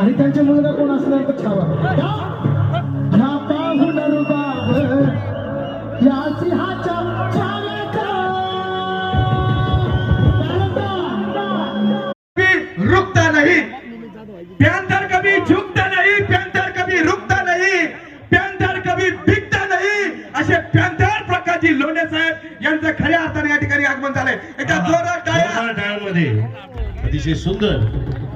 आणि त्यांचे मुलगा कोण असणार तर छावा ह्या पाहून रुबाब या सिंहाच्या छाव्याचा रुकता नहीं पैंथर कभी झुकता नहीं पैंथर कभी रुकता नहीं पैंथर कभी बिकता नहीं असे पैंथर प्रकारची लोंढे साहेब यांचं खऱ्या अर्थाने या ठिकाणी आगमन झालंय एका जोरात टाळ्यांमध्ये अतिशय सुंदर.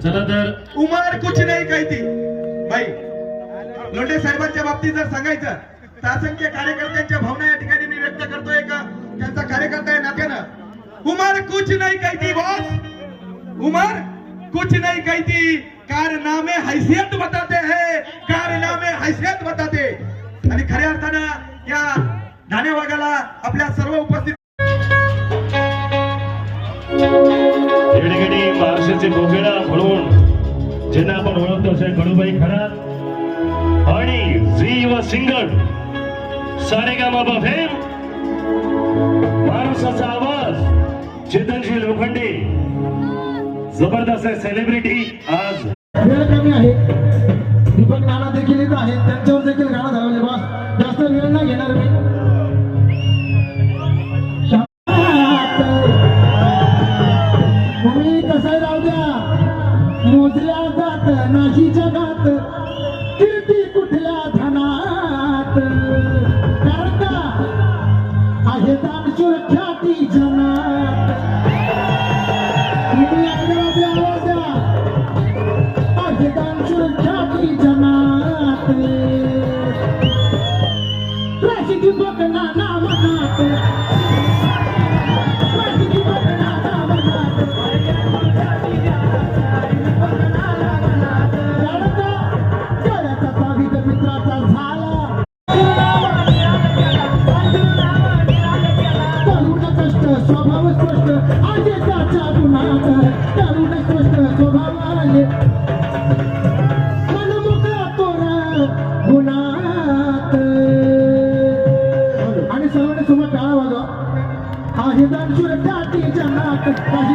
चला तर उमर कुछ नाही काही ती भाई लोंढे साहेबांच्या बाबतीत जर सांगायचं तर असंख्य कार्यकर्त्यांच्या भावना या ठिकाणी मी व्यक्त करतोय का त्यांचा कार्यकर्ता आहे नात्यानं उमर कुछ नहीं काही ती बॉस उमर कुछ नहीं कहती थी कारनामे हैसियत बताते हैं कारनामे हैसियत बताते आणि खऱ्या अर्थानं या धानेवागाला आपल्या सर्व उपस्थित महाराष्ट्राचे गोपेडा म्हणून ज्यांना आपण ओळखतो असे कडूबाई खरात आणि झी व सिंगर सारेगामा फेम महाराष्ट्राचा आवाज चेतनजी लोखंडे जबरदस्त सेलिब्रिटी आज वेळ कमी आहे. दीपक नाना देखील येत आहेत त्यांच्यावर देखील गाणं धावले बस जास्त वेळ नाही घेणार मी. तुम्ही कसं राहू द्या मोजल्या जात नाही जगात कीर्ती कुठल्या धनात करता आहे दान सुरख्याती जनात तुम्ही दान सुरख्याती जनात राशी बघना नामनात राशी बघना नामनात गळ्याचा तावीज मित्राचा झाला तरुण कष्ट स्वभाव स्पष्ट आदेशाच्या गुणात तरुण स्पष्ट स्वभावाने गुणात आणि सर्वांनी सोबत टाळा वाजवा आहे दान सुरख्याती जनात काही